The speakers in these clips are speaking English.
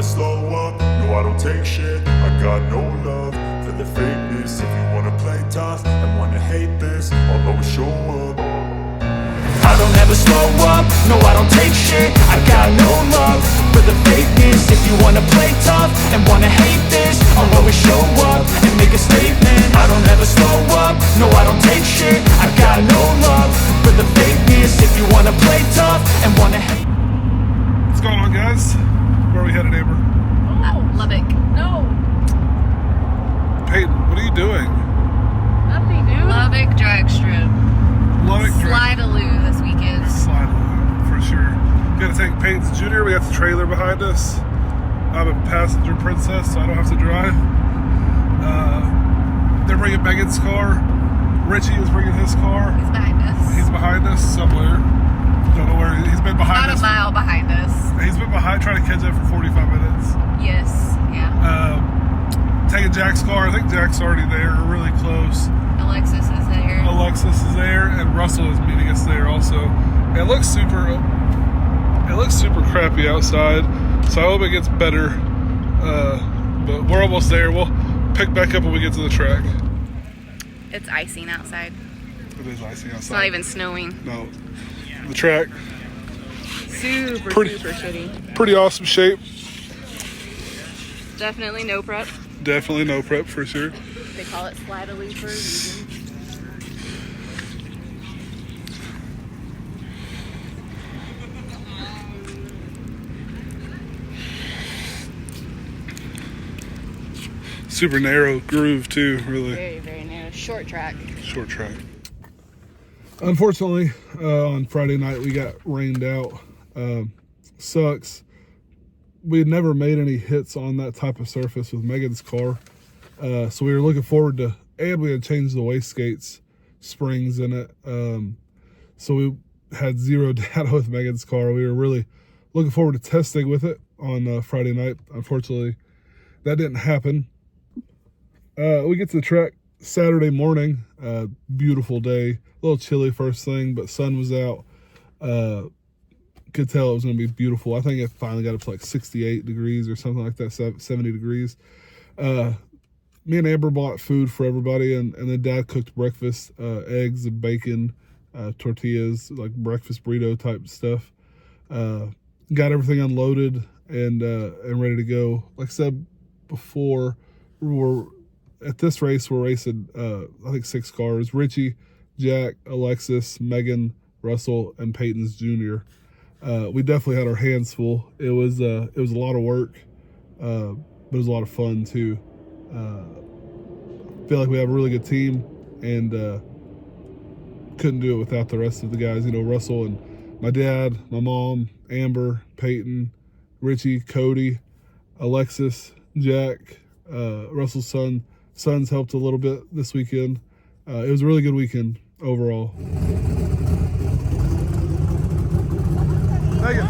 never slow up, no I don't take shit. I got no love for the fakeness. If you wanna play tough and wanna hate this, I'll always show up. I don't ever slow up, no I don't take shit. I got no love for the fakeness. If you wanna play tough and wanna hate this, I'll always show up and make a statement. I don't ever slow up, no I don't take shit. I got no love for the fakeness. If you wanna play tough and wanna hate. What's going on, guys? Where are we headed, Amber? Lubbock. No. Peyton, what are you doing? Nothing, dude. Lubbock drag strip. Lubbock Slidalou this weekend. Slidalou, for sure. Gotta take Peyton's Junior. We got the trailer behind us. I'm a passenger princess, so I don't have to drive. They're bringing Megan's car. Richie is bringing his car. He's behind us. He's behind us somewhere. Don't know where. He's been behind us. About a mile behind us. He's been behind, trying to catch up for 45 minutes. Yes. Yeah. Taking Jack's car. I think Jack's already there, or really close. Alexis is there. Alexis is there, and Russell is meeting us there also. It looks super crappy outside, so I hope it gets better. But we're almost there. We'll pick back up when we get to the track. It's icing outside. It is icing outside. It's not even snowing. No. The track. Super shitty. Pretty awesome shape. Definitely no prep. Definitely no prep for sure. They call it Slidalou for a reason. Super narrow groove too, really. Very, very narrow. Short track. Short track. Unfortunately, on Friday night we got rained out. Sucks. We had never made any hits on that type of surface with Megan's car. So we were looking forward to, and we had changed the wastegates springs in it. So we had zero data with Megan's car. We were really looking forward to testing with it on Friday night. Unfortunately, that didn't happen. We get to the track Saturday morning. Beautiful day. A little chilly first thing, but sun was out. Could tell it was going to be beautiful. I think it finally got up to like 68 degrees or something like that, 70 degrees. Me and Amber bought food for everybody, and then Dad cooked breakfast, eggs and bacon, tortillas, like breakfast burrito type stuff. Got everything unloaded and ready to go. Like I said before, at this race, we're racing, I think 6 cars. Richie, Jack, Alexis, Megan, Russell, and Peyton's Junior. We definitely had our hands full. It was a lot of work, but it was a lot of fun too. I feel like we have a really good team, and couldn't do it without the rest of the guys. You know, Russell and my dad, my mom, Amber, Peyton, Richie, Cody, Alexis, Jack, Russell's sons helped a little bit this weekend. It was a really good weekend overall. Megan.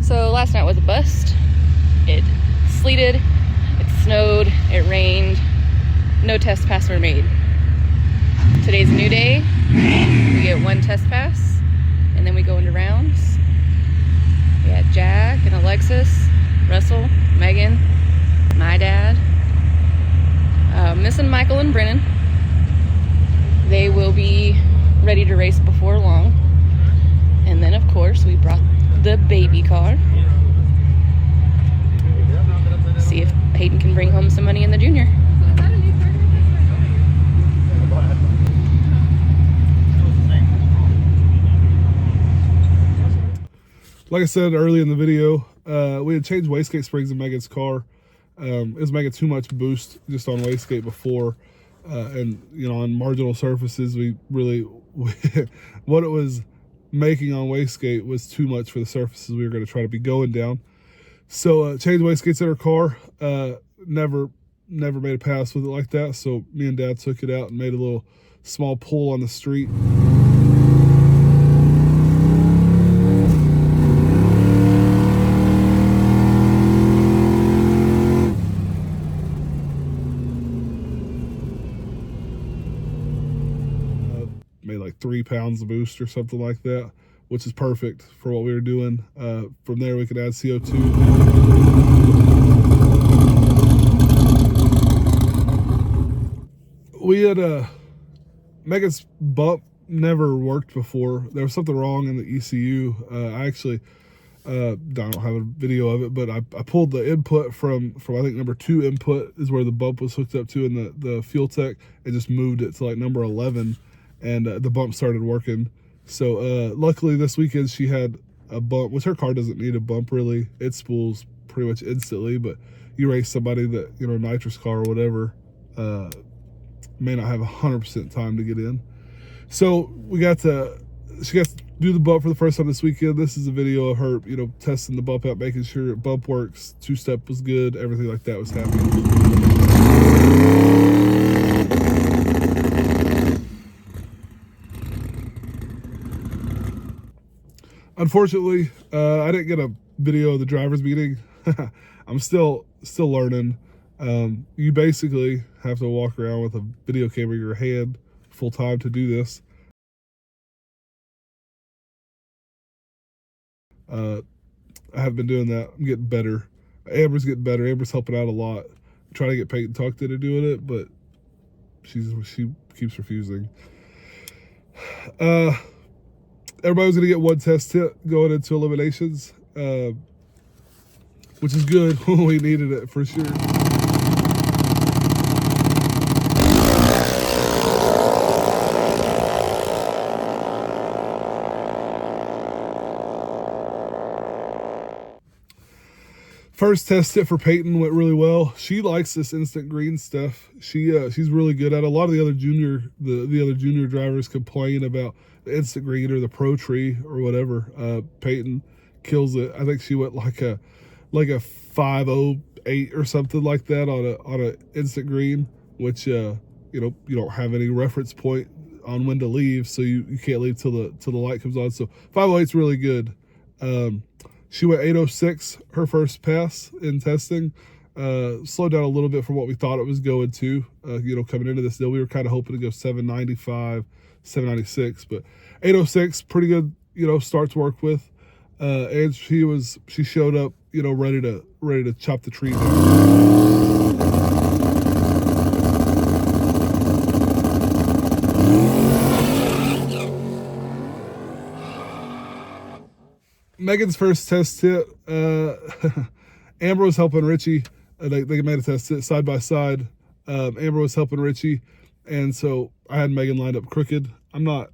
So last night was a bust. It sleeted, it snowed, it rained. No test passes were made. Today's a new day. We get one test pass, and then we go into rounds. We had Jack and Alexis, Russell, Megan, my dad, missing Michael and Brennan. They will be ready to race before long. And then, of course, we brought the baby car. See if Peyton can bring home some money in the junior. Like I said early in the video, we had changed wastegate springs in Megan's car. It was making too much boost just on wastegate before. And, you know, on marginal surfaces, we really, what it was making on wastegate was too much for the surfaces we were going to try to be going down. So changed wastegates in her car. Never made a pass with it like that. So me and Dad took it out and made a little small pull on the street. Made like 3 pounds of boost or something like that, which is perfect for what we were doing. From there we could add CO2. We had Megan's bump never worked before. There was something wrong in the ECU. I actually don't have a video of it, but I pulled the input from I think number 2 input is where the bump was hooked up to in the fuel tech, and just moved it to like number 11. And the bump started working. So luckily this weekend she had a bump, which her car doesn't need a bump really. It spools pretty much instantly, but you race somebody that, you know, nitrous car or whatever, may not have 100% time to get in. So she got to do the bump for the first time this weekend. This is a video of her, you know, testing the bump out, making sure bump works, 2-step was good, everything like that was happening. Unfortunately, I didn't get a video of the driver's meeting. I'm still learning. You basically have to walk around with a video camera in your hand full time to do this. I have been doing that. I'm getting better. Amber's getting better. Amber's helping out a lot. I'm trying to get Peyton talked into doing it, but she keeps refusing. Everybody was going to get one test hit going into eliminations, which is good. We needed it for sure. First test hit for Peyton went really well. She likes this instant green stuff. She's really good at it. A lot of the other junior drivers complain about the instant green or the pro tree or whatever. Peyton kills it. I think she went like a 508 or something like that on a instant green, which you know, you don't have any reference point on when to leave, so you can't leave till the light comes on. So 508 is really good. She went 806 her first pass in testing. Slowed down a little bit from what we thought it was going to. You know, coming into this deal, we were kind of hoping to go 795, 796, but 806, pretty good, you know, start to work with. And she showed up, you know, ready to chop the tree down. Megan's first test hit, Amber was helping Richie. They made a test hit side by side. Amber was helping Richie, and so I had Megan lined up crooked. I'm not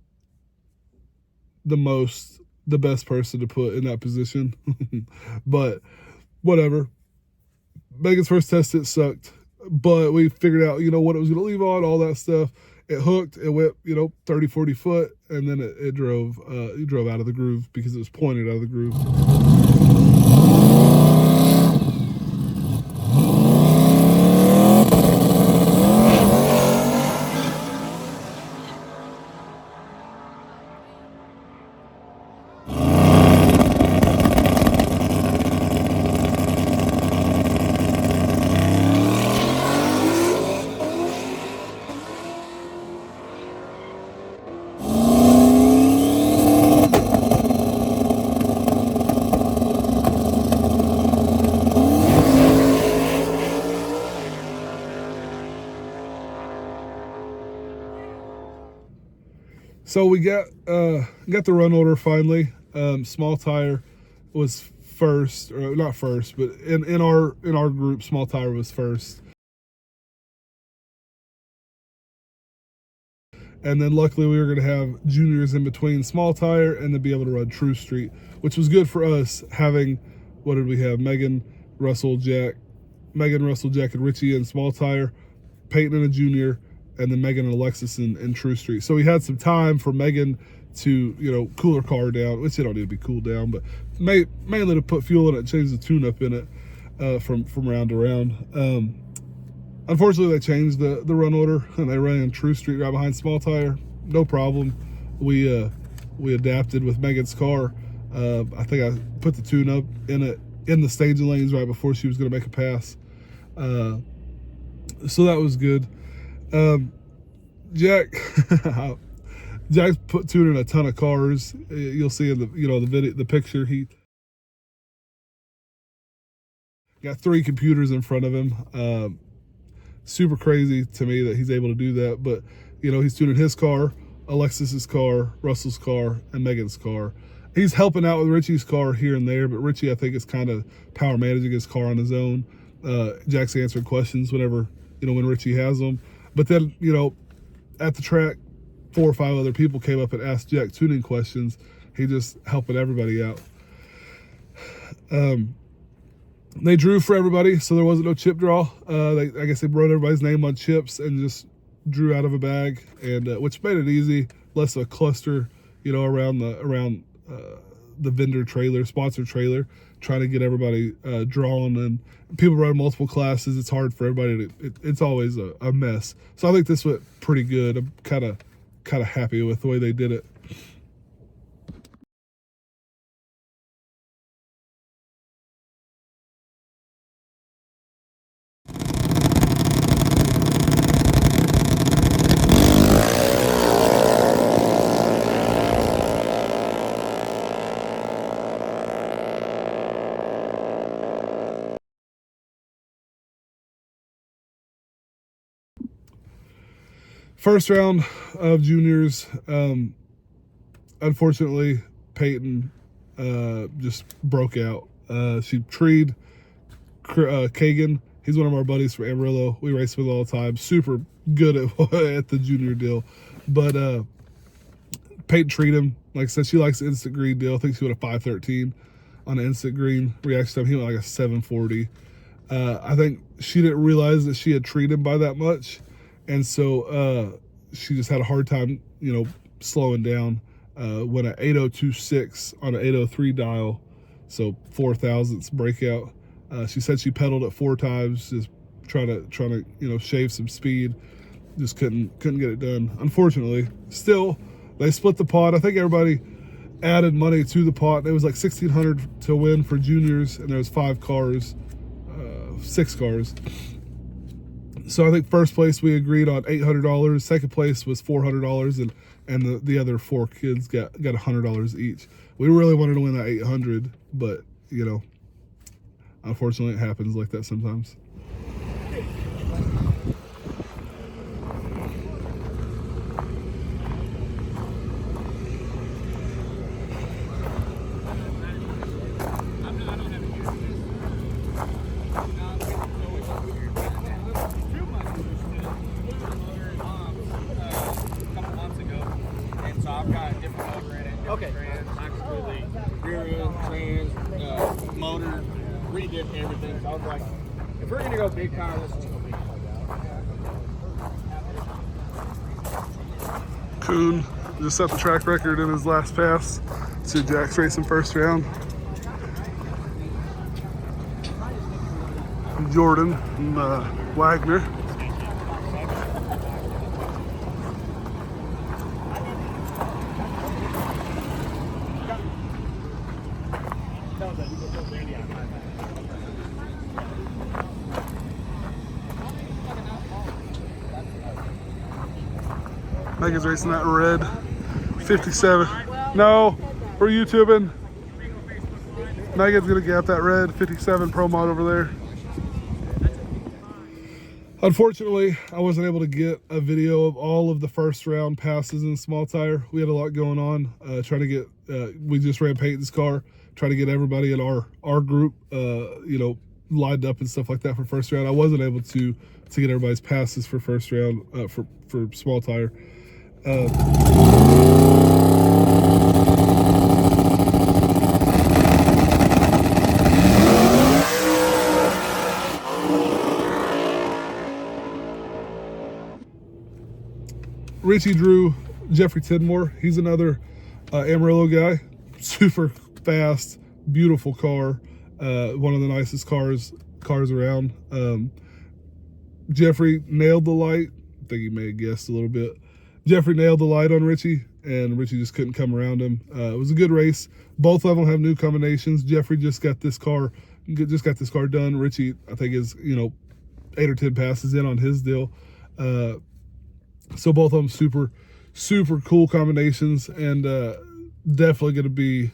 the best person to put in that position, but whatever. Megan's first test hit sucked, but we figured out, you know, what it was going to leave on, all that stuff. It hooked, it went, you know, 30, 40 foot, and then it drove out of the groove because it was pointed out of the groove. So we got the run order finally. Small tire was first, or not first, but in our group, small tire was first. And then luckily we were going to have juniors in between small tire and then be able to run True Street, which was good for us having, what did we have? Megan, Russell, Jack, and Richie in small tire, Peyton and a junior, and then Megan and Alexis in True Street. So we had some time for Megan to, you know, cool her car down, which it don't need to be cooled down, but mainly to put fuel in it, change the tune-up in it from round to round. Unfortunately, they changed the run order and they ran True Street right behind small tire. No problem. We adapted with Megan's car. I think I put the tune-up in the staging lanes right before she was going to make a pass. So that was good. Jack's tuning a ton of cars. You'll see in the picture. He got 3 computers in front of him. Super crazy to me that he's able to do that. But you know, he's tuning his car, Alexis's car, Russell's car, and Megan's car. He's helping out with Richie's car here and there, but Richie, I think, is kind of power managing his car on his own. Jack's answering questions whenever, you know, when Richie has them. But then, you know, at the track, 4 or 5 other people came up and asked Jack tuning questions. He just helping everybody out. They drew for everybody, so there wasn't no chip draw. I guess they wrote everybody's name on chips and just drew out of a bag, and which made it easy. Less of a cluster, you know, around the vendor trailer, sponsor trailer, trying to get everybody drawn. And people run multiple classes. It's hard for everybody it's always a mess. So I think this went pretty good. I'm kind of happy with the way they did it. First round of juniors, unfortunately, Peyton just broke out. She treed Kagan. He's one of our buddies from Amarillo. We race with all the time. Super good at the junior deal. But Peyton treated him. Like I said, she likes the instant green deal. I think she went a 513 on an instant green reaction time. He went like a 740. I think she didn't realize that she had treated him by that much. And so she just had a hard time, you know, slowing down. Went an 8026 on an 803 dial, so 4/1000ths breakout. She said she pedaled it 4 times, just trying to you know, shave some speed. Just couldn't get it done. Unfortunately, still they split the pot. I think everybody added money to the pot. It was like $1,600 to win for juniors, and there was 6 cars. So I think first place we agreed on $800. Second place was $400, and the other 4 kids got $100 each. We really wanted to win that $800, but you know, unfortunately, it happens like that sometimes. Motor, redid everything. So I was like, if we're gonna go big car, let's just go big car. Kuhn just set the track record in his last pass to Jack's racing first round. Jordan and Wagner. Megan's racing that red 57. No, we're YouTubing. Megan's gonna gap that red 57 Pro Mod over there. Unfortunately, I wasn't able to get a video of all of the first round passes in small tire. We had a lot going on, trying to get, we just ran Peyton's car, trying to get everybody in our group, you know, lined up and stuff like that for first round. I wasn't able to get everybody's passes for first round, for small tire. Richie drew Jeffrey Tidmore. He's another Amarillo guy. Super fast, beautiful car. One of the nicest cars around. Jeffrey nailed the light. I think he may have guessed a little bit. Jeffrey nailed the light on Richie, and Richie just couldn't come around him. It was a good race. Both of them have new combinations. Jeffrey just got this car done. Richie, I think, is, you know, 8 or 10 passes in on his deal. So both of them super cool combinations, and definitely going to be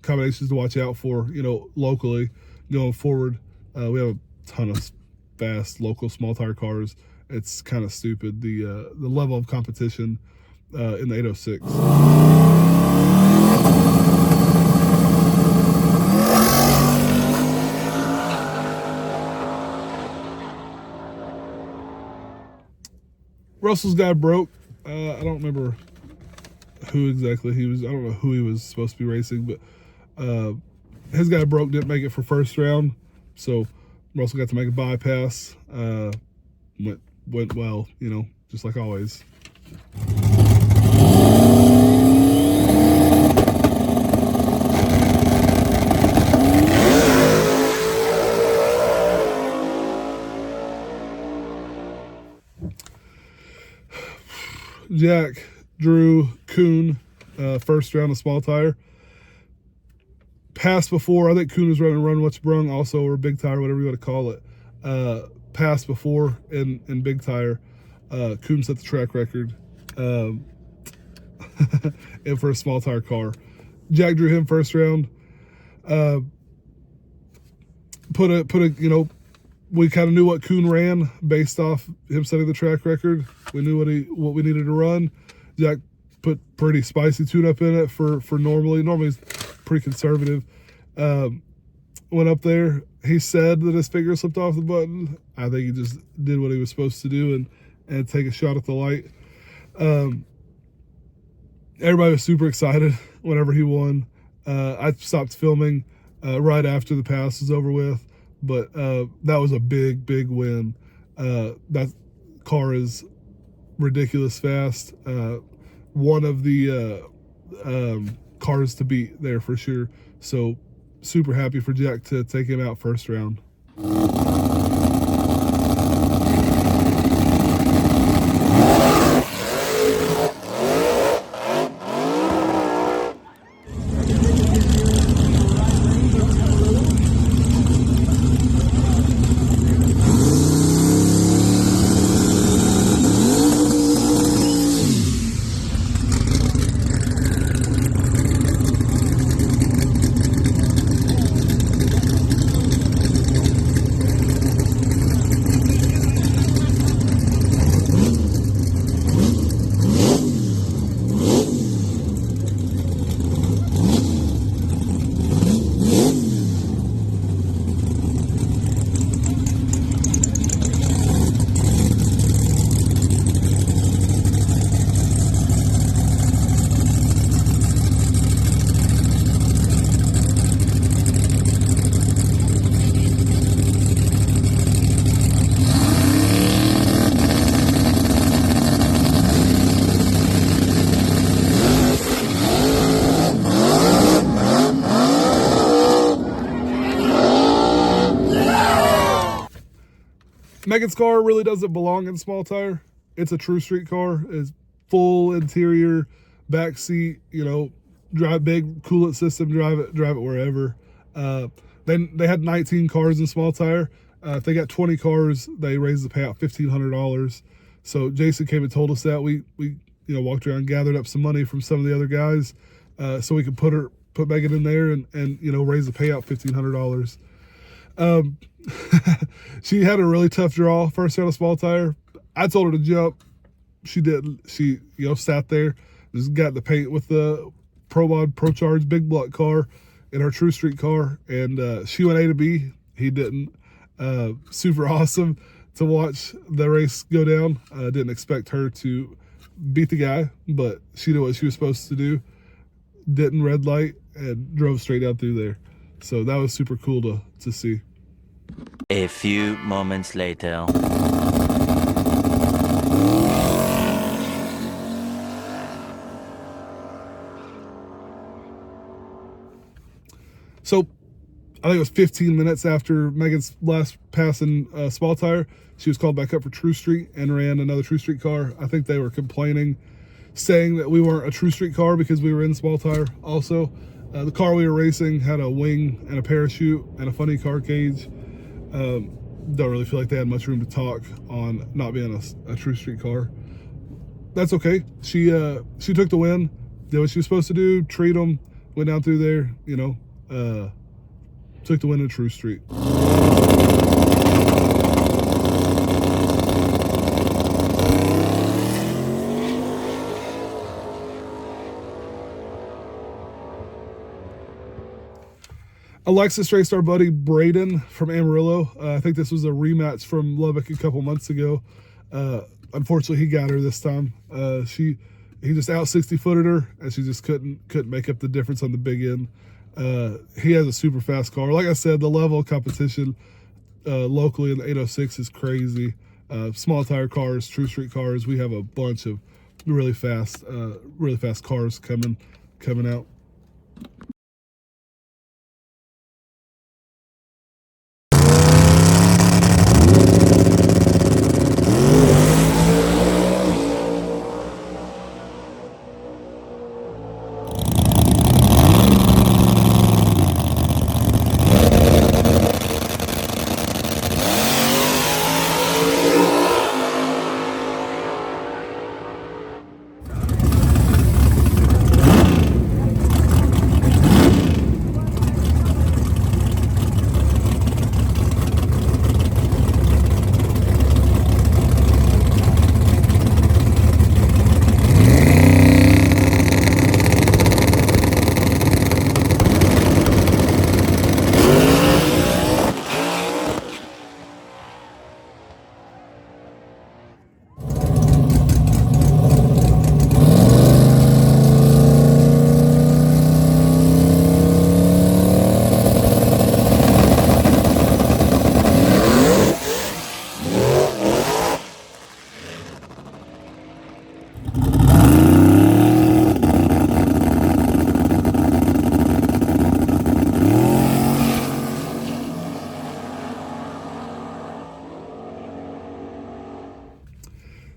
combinations to watch out for, you know, locally going forward. We have a ton of fast local small tire cars. It's kind of stupid, the level of competition in the 806. Russell's guy broke. I don't remember who exactly he was. I don't know who he was supposed to be racing, but his guy broke, didn't make it for first round. So Russell got to make a bypass. Went well, you know, just like always. Jack drew Kuhn, first round of small tire. Passed before, I think Kuhn was running Run What's Brung also, or big tire, whatever you want to call it. Passed before in big tire. Kuhn set the track record and for a small tire car. Jack drew him first round. Put a you know, we kind of knew what Kuhn ran based off him setting the track record. We knew what we needed to run. Jack put pretty spicy tune-up in it for normally. Normally it's pretty conservative. Went up there. He said that his finger slipped off the button. I think he just did what he was supposed to do and take a shot at the light. Everybody was super excited whenever he won. I stopped filming right after the pass was over with. But that was a big win. That car is ridiculous fast. One of the cars to beat there for sure. So super happy for Jack to take him out first round. Megan's car really doesn't belong in small tire. It's a true street car. It's full interior, back seat, you know, drive big coolant system, drive it wherever. Then they had 19 cars in small tire. If they got 20 cars, they raised the payout $1,500. So Jason came and told us that. We you know, walked around, gathered up some money from some of the other guys, so we could put Megan in there and you know, raise the payout $1,500. She had a really tough draw first out of small tire. I told her to jump. She didn't. She, sat there, just got the paint with the Pro Mod Pro Charge big block car in her True Street car, and she went A to B. He didn't. Super awesome to watch the race go down. Didn't expect her to beat the guy, but she did what she was supposed to do. Didn't red light and drove straight out through there. So that was super cool to see. A few moments later. So I think it was 15 minutes after Megan's last pass in small tire, she was called back up for True Street and ran another True Street car. I think they were complaining, saying that we weren't a True Street car because we were in small tire. Also, the car we were racing had a wing and a parachute and a funny car cage. Don't really feel like they had much room to talk on not being a True Street car. That's okay. She took the win, did what she was supposed to do, treat them, went down through there, took the win in True Street. Alexis raced our buddy Braden from Amarillo. I think this was a rematch from Lubbock a couple months ago. Unfortunately, he got her this time. He just out 60-footed her, and she just couldn't make up the difference on the big end. He has a super fast car. Like I said, the level of competition locally in the 806 is crazy. Small tire cars, True Street cars. We have a bunch of really fast cars coming out.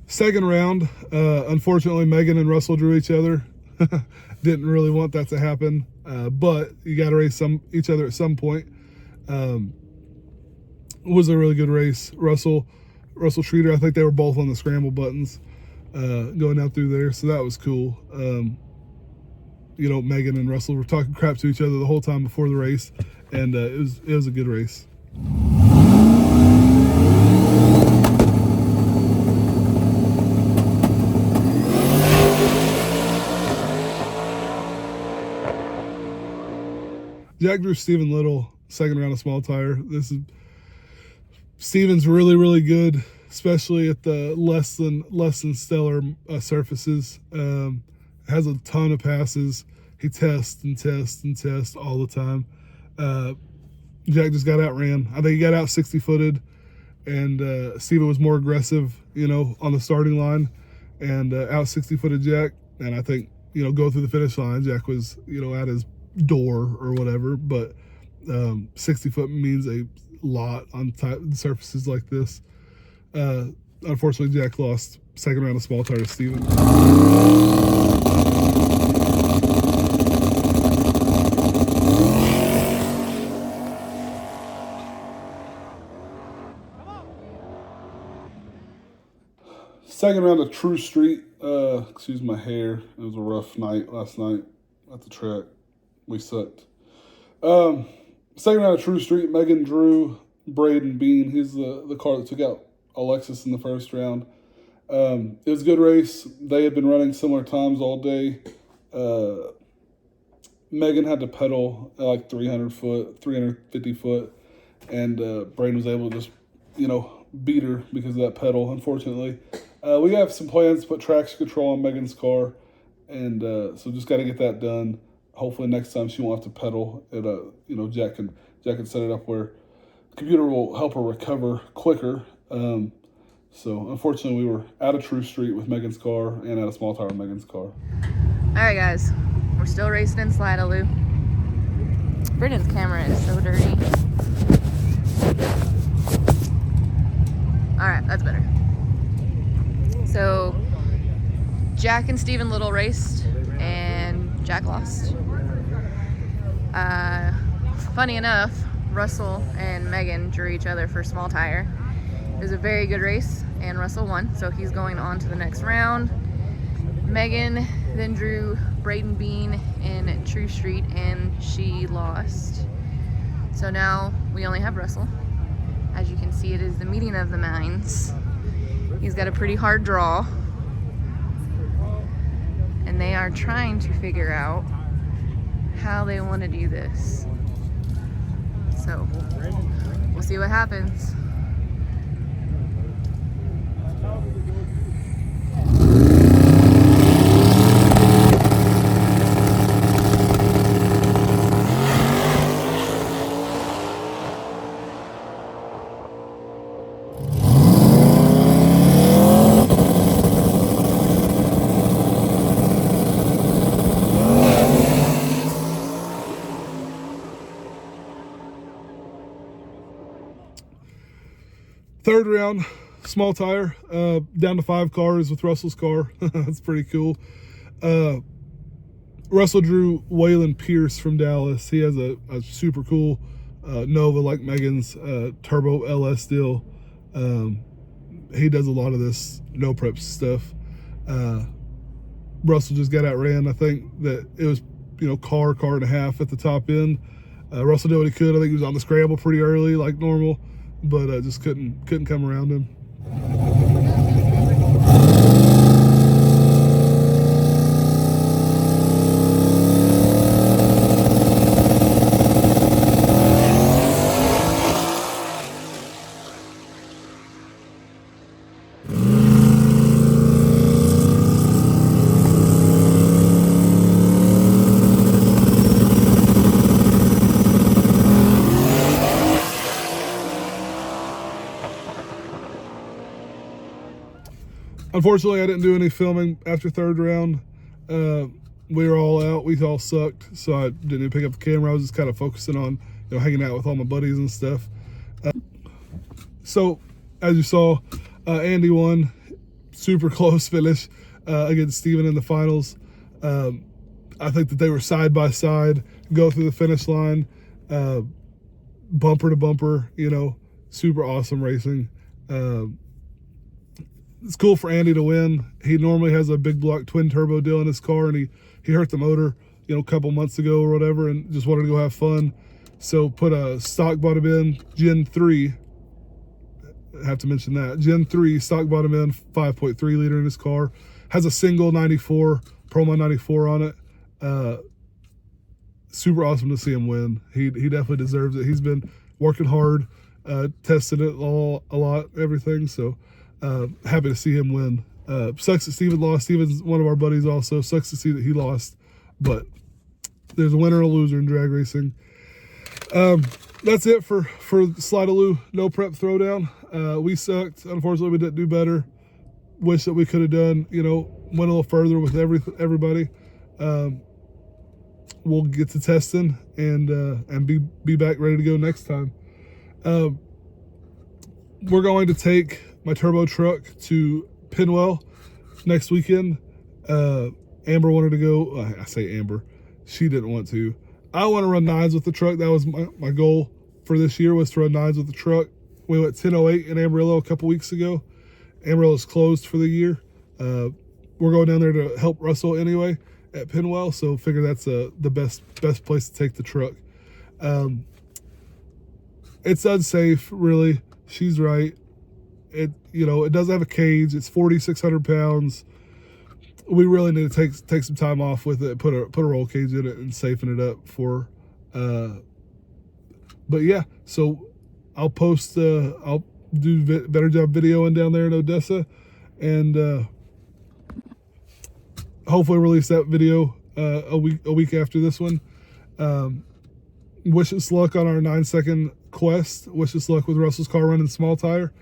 Second round, unfortunately, Megan and Russell drew each other. Didn't really want that to happen, but you got to race each other at some point. It was a really good race. Russell treated her. I think they were both on the scramble buttons going out through there, so that was cool. Megan and Russell were talking crap to each other the whole time before the race, and it was a good race. Jack drew Steven Little, second round of small tire. Steven's really, really good, especially at the less than stellar surfaces. Has a ton of passes. He tests all the time. Jack just got outran. I think he got out 60-footed, and Steven was more aggressive, on the starting line, and out 60-footed Jack. And I think, go through the finish line, Jack was, at his door or whatever, but 60-foot means a lot on surfaces like this. Unfortunately, Jack lost second round of small tire to Steven. Second round of True Street. Excuse my hair. It was a rough night last night at the track. We sucked. Second round of True Street, Megan drew Braden Bean. He's the car that took out Alexis in the first round. It was a good race. They had been running similar times all day. Megan had to pedal at like 350 foot, and Braden was able to just, beat her because of that pedal, unfortunately. We have some plans to put traction control on Megan's car, and so just got to get that done. Hopefully next time she won't have to pedal. Jack can set it up where the computer will help her recover quicker. So unfortunately we were out of True Street with Megan's car and out of Small Tower with Megan's car. All right, guys, we're still racing in Slidalou. Brendan's camera is so dirty. All right, that's better. So Jack and Stephen Little raced, and Jack lost. Funny enough, Russell and Megan drew each other for Small Tire. It was a very good race, and Russell won, so he's going on to the next round. Megan then drew Braden Bean in True Street, and she lost. So now we only have Russell. As you can see, it is the meeting of the minds. He's got a pretty hard draw, and they are trying to figure out how they want to do this. So we'll see what happens. Third round, Small Tire, down to 5 cars with Russell's car. That's pretty cool. Russell drew Waylon Pierce from Dallas. He has a super cool Nova like Megan's turbo LS deal. He does a lot of this no prep stuff. Russell just got outran. I think that it was car and a half at the top end. Russell did what he could. I think he was on the scramble pretty early like normal, but just couldn't come around him. Unfortunately, I didn't do any filming after third round. We were all out. We all sucked, so I didn't even pick up the camera. I was just kind of focusing on hanging out with all my buddies and stuff. So, as you saw, Andy won. Super close finish against Steven in the finals. I think that they were side by side, go through the finish line, bumper to bumper, super awesome racing. It's cool for Andy to win. He normally has a big block twin turbo deal in his car, and he hurt the motor, a couple months ago or whatever, and just wanted to go have fun. So put a stock bottom end Gen 3. I have to mention that. Gen 3 stock bottom end 5.3 liter in his car. Has a single 94, Promo 94 on it. Super awesome to see him win. He definitely deserves it. He's been working hard, tested it a lot, everything. So happy to see him win. Sucks that Steven lost. Steven's one of our buddies also. Sucks to see that he lost. But there's a winner and a loser in drag racing. That's it for Slidalou No Prep Throwdown. We sucked. Unfortunately, we didn't do better. Wish that we could have done, went a little further with everybody. We'll get to testing and be back ready to go next time. We're going to take my turbo truck to Pinwell next weekend. Amber wanted to go. I say Amber. She didn't want to. I want to run 9s with the truck. That was my goal for this year, was to run 9s with the truck. We went 10:08 in Amarillo a couple weeks ago. Amarillo's closed for the year. We're going down there to help Russell anyway at Pinwell, so figure that's the best place to take the truck. it's unsafe, really. She's right. It, you know, it doesn't have a cage. It's 4,600 pounds. We really need to take some time off with it, put a roll cage in it and safeten it up for but yeah, so I'll post I'll do better job videoing down there in Odessa, and hopefully release that video a week after this one. Wish us luck on our 9-second quest. Wish us luck with Russell's car running small tire.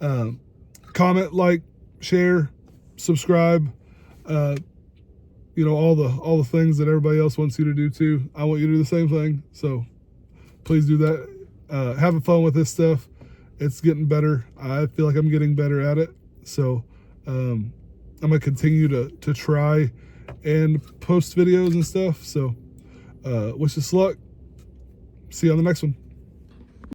Comment, like, share, subscribe. You know, all the things that everybody else wants you to do too. I want you to do the same thing. So please do that. Having fun with this stuff. It's getting better. I feel like I'm getting better at it. So I'm gonna continue to try and post videos and stuff. So wish us luck. See you on the next one.